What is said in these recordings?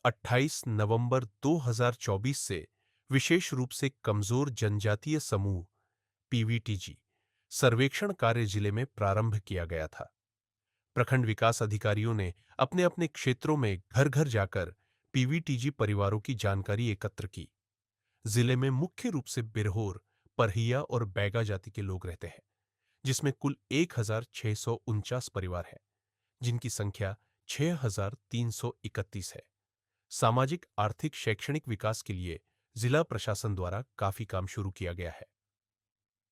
28 नवंबर 2024 से विशेष रूप से कमजोर जनजातीय समूह पीवीटीजी सर्वेक्षण कार्य जिले में प्रारंभ किया गया था। प्रखंड विकास अधिकारियों ने अपने अपने क्षेत्रों में घर घर जाकर पीवीटीजी परिवारों की जानकारी एकत्र की। जिले में मुख्य रूप से बिरहोर, परहिया और बैगा जाति के लोग रहते हैं, जिसमें कुल 1649 परिवार हैं, जिनकी संख्या 6331 है। सामाजिक, आर्थिक, शैक्षणिक विकास के लिए जिला प्रशासन द्वारा काफी काम शुरू किया गया है।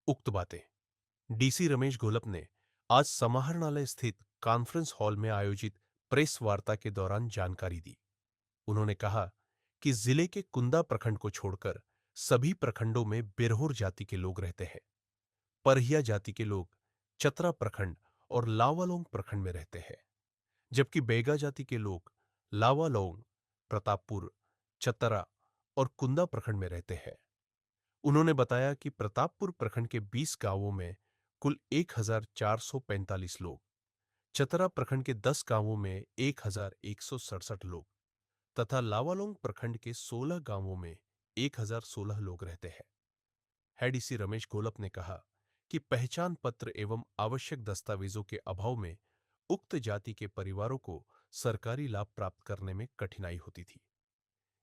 उक्त बातें डीसी रमेश घोलप ने आज समाहरणालय स्थित कॉन्फ्रेंस हॉल में आयोजित प्रेस वार्ता के दौरान जानकारी दी। उन्होंने कहा कि जिले के कुंदा प्रखंड को छोड़कर सभी प्रखंडों में बिरहोर जाति के लोग रहते हैं। परहिया जाति के लोग चतरा प्रखंड और लावालोंग प्रखंड में रहते हैं, जबकि बैगा जाति के लोग लावालोंग, प्रतापपुर, चतरा और कुंदा प्रखंड में रहते हैं। उन्होंने बताया कि प्रतापपुर प्रखंड के 20 गांवों में कुल 1445 लोग, चतरा प्रखंड के 10 गांवों में 1167 लोग तथा लावालोंग प्रखंड के 16 गांवों में 1016 लोग रहते हैं। डीसी रमेश घोलप ने कहा कि पहचान पत्र एवं आवश्यक दस्तावेजों के अभाव में उक्त जाति के परिवारों को सरकारी लाभ प्राप्त करने में कठिनाई होती थी।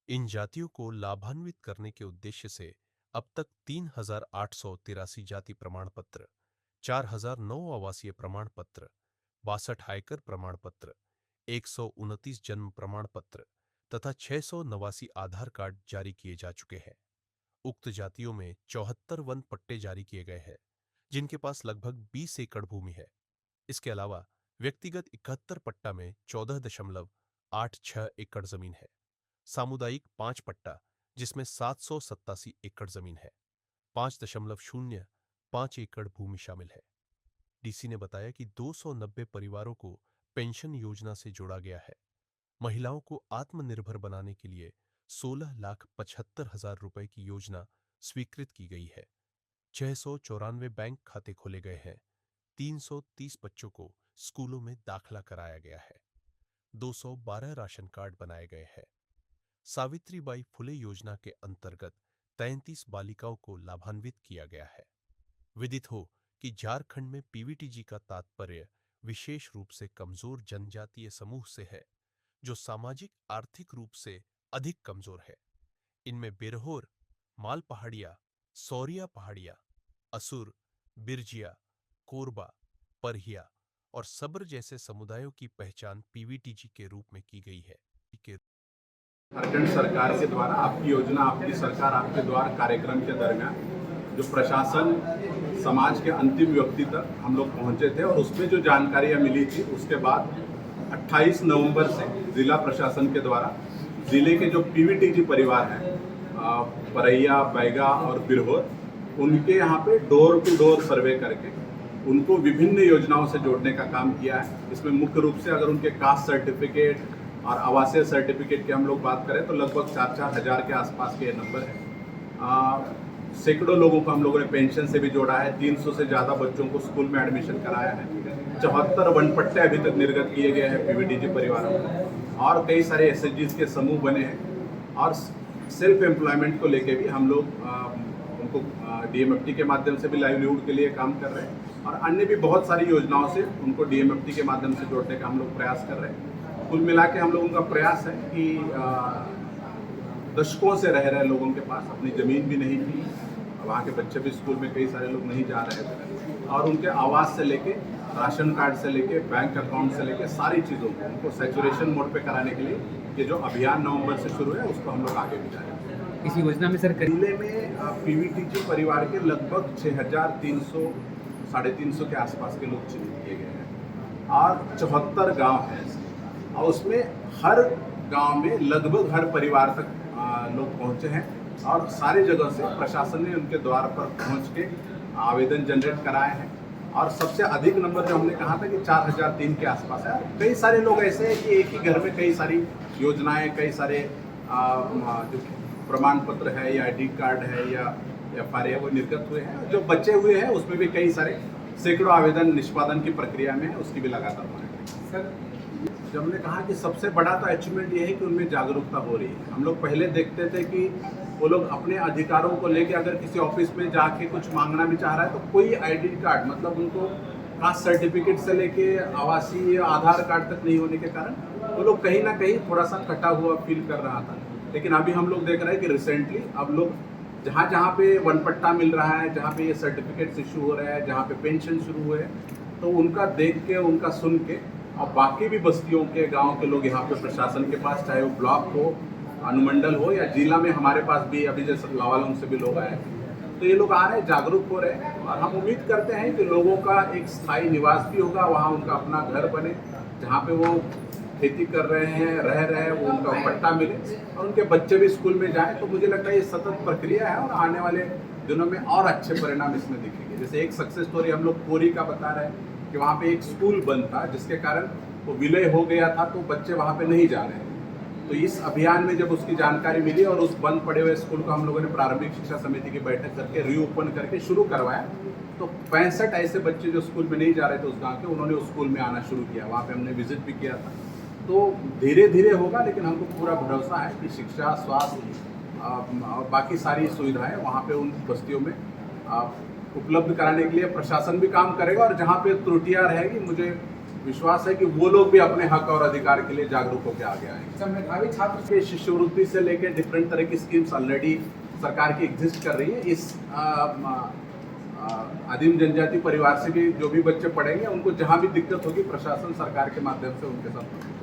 इन जातियों को लाभान्वित करने के उद्देश्य से अब तक 3883 जाति प्रमाण पत्र, 4009 आवासीय प्रमाण पत्र, 62 आयकर प्रमाण पत्र, 129 जन्म प्रमाण पत्र तथा 689 आधार कार्ड जारी किए जा चुके हैं। उक्त जातियों में 74 वन पट्टे जारी किए गए हैं, जिनके पास लगभग 20 एकड़ भूमि है। इसके अलावा व्यक्तिगत 71 पट्टा में 14.86 एकड़ जमीन है। सामुदायिक 5 पट्टा, जिसमें 787 एकड़ जमीन है, 5.05 एकड़ भूमि शामिल है। डीसी ने बताया कि 290 परिवारों को पेंशन योजना से जोड़ा गया है। महिलाओं को आत्मनिर्भर बनाने के लिए 16,75,000 रुपए की योजना स्वीकृत की गई है। 694 बैंक खाते खोले गए हैं। 330 बच्चों को स्कूलों में दाखिला कराया गया है। 212 राशन कार्ड बनाए गए हैं। सावित्रीबाई फुले योजना के अंतर्गत 33 बालिकाओं को लाभान्वित किया गया है। विदित हो कि झारखंड में पीवीटीजी का तात्पर्य विशेष रूप से कमजोर जनजातीय समूह से है, जो सामाजिक आर्थिक रूप से अधिक कमजोर है। इनमें बिरहोर, माल पहाड़िया, सौरिया पहाड़िया, असुर, बिरजिया, कोरबा, परहिया और सब्र जैसे समुदायों की पहचान पीवीटीजी के रूप में की गई है। झारखंड सरकार के द्वारा आपकी योजना आपकी सरकार आपके द्वार कार्यक्रम के दरमियान जो प्रशासन समाज के अंतिम व्यक्ति तक हम लोग पहुंचे थे और उसमें जो जानकारियां मिली थी, उसके बाद 28 नवंबर से जिला प्रशासन के द्वारा जिले के जो पीवीटीजी परिवार हैं, परैया, बैगा और बिरहोर, उनके यहाँ पे डोर टू डोर सर्वे करके उनको विभिन्न योजनाओं से जोड़ने का काम किया है। इसमें मुख्य रूप से अगर उनके कास्ट सर्टिफिकेट और आवासीय सर्टिफिकेट की हम लोग बात करें तो लगभग 4-4 हज़ार के आसपास के नंबर है। सैकड़ों लोगों को हम लोगों ने पेंशन से भी जोड़ा है। 300 से ज़्यादा बच्चों को स्कूल में एडमिशन कराया है। 74 वनपट्टे अभी तक निर्गत किए गए हैं पीवीटीजी परिवारों को और कई सारे एसएचजीज के समूह बने हैं। और सेल्फ एम्प्लॉयमेंट को लेके भी हम लोग उनको डीएमएफटी के माध्यम से भी लाइवलीहुड के लिए काम कर रहे हैं और अन्य भी बहुत सारी योजनाओं से उनको डीएमएफटी के माध्यम से जोड़ने का हम लोग प्रयास कर रहे हैं। कुल मिला के हम लोगों का प्रयास है कि दशकों से रह रहे लोगों के पास अपनी ज़मीन भी नहीं थी, वहाँ के बच्चे भी स्कूल में कई सारे लोग नहीं जा रहे थे और उनके आवास से लेके राशन कार्ड से लेके बैंक अकाउंट से लेके सारी चीज़ों को उनको सैचुरेशन मोड पे कराने के लिए ये जो अभियान नवंबर से शुरू है उसको हम लोग आगे भी जाएंगे। इस योजना में सर जिले में पीवीटीजी परिवार के लगभग 6,300 साढ़े 300 के आसपास के लोग चिन्हित किए गए हैं और 74 गांव हैं और उसमें हर गांव में लगभग हर परिवार तक लोग पहुंचे हैं और सारी जगह से प्रशासन ने उनके द्वार पर पहुंच के आवेदन जनरेट कराए हैं। और सबसे अधिक नंबर जो हमने कहा था कि 4003 के आसपास है। कई सारे लोग ऐसे हैं कि एक ही घर में कई सारी योजनाएं, कई सारे जो प्रमाण पत्र है या आईडी कार्ड है या एफआरए है वो निर्गत हुए हैं। जो बचे हुए हैं उसमें भी कई सारे सैकड़ों आवेदन निष्पादन की प्रक्रिया में है, उसकी भी लगातार मॉनिटरिंग। जब हमने कहा कि सबसे बड़ा तो अचीवमेंट ये है कि उनमें जागरूकता हो रही है। हम लोग पहले देखते थे कि वो लोग अपने अधिकारों को लेके अगर किसी ऑफिस में जाके कुछ मांगना भी चाह रहा है तो कोई आईडी कार्ड, मतलब उनको कास्ट सर्टिफिकेट से लेके आवासीय आधार कार्ड तक नहीं होने के कारण वो लोग कहीं ना कहीं थोड़ा सा कटा हुआ फील कर रहा था। लेकिन अभी हम लोग देख रहे हैं कि रिसेंटली अब लोग जहाँ जहाँ पे वन पट्टा मिल रहा है, जहाँ पे ये सर्टिफिकेट्स इशू हो रहे हैं, जहाँ पे पेंशन शुरू हुए, तो उनका देख के, उनका सुन के, और बाकी भी बस्तियों के, गांव के लोग यहाँ पे प्रशासन के पास, चाहे वो ब्लॉक हो, अनुमंडल हो या जिला में हमारे पास भी अभी जैसे लावालौंग से भी लोग आए, तो ये लोग आ रहे हैं, जागरूक हो रहे हैं। और हम उम्मीद करते हैं कि लोगों का एक स्थायी निवास भी होगा, वहाँ उनका अपना घर बने, जहाँ पे वो खेती कर रहे हैं, रह रहे हैं, वो उनका पट्टा मिले और उनके बच्चे भी स्कूल में जाएं। तो मुझे लगता है ये सतत प्रक्रिया है और आने वाले दिनों में और अच्छे परिणाम इसमें दिखेंगे। जैसे एक सक्सेस स्टोरी हम लोग कोरी का बता रहे हैं कि वहाँ पे एक स्कूल बंद था जिसके कारण वो विलय हो गया था, तो बच्चे वहाँ पे नहीं जा रहे हैं। तो इस अभियान में जब उसकी जानकारी मिली और उस बंद पड़े हुए स्कूल को हम लोगों ने प्रारंभिक शिक्षा समिति की बैठक करके रीओपन करके शुरू करवाया, तो 65 ऐसे बच्चे जो स्कूल में नहीं जा रहे थे उस गांव के, उन्होंने उस स्कूल में आना शुरू किया। वहाँ पे हमने विजिट भी किया था। तो धीरे धीरे होगा, लेकिन हमको पूरा भरोसा है कि शिक्षा, स्वास्थ्य और बाकी सारी सुविधाएं वहाँ पे उन बस्तियों में उपलब्ध कराने के लिए प्रशासन भी काम करेगा। और जहाँ पे त्रुटियां रहेगी, मुझे विश्वास है कि वो लोग भी अपने हक और अधिकार के लिए जागरूक होकर आगे आएंगे। मेधावी छात्र के शिष्यवृत्ति से लेकर डिफरेंट तरह की स्कीम्स ऑलरेडी सरकार की एग्जिस्ट कर रही है। इस आदिम जनजाति परिवार से भी जो भी बच्चे पढ़ेंगे, उनको जहाँ भी दिक्कत होगी प्रशासन सरकार के माध्यम से उनके साथ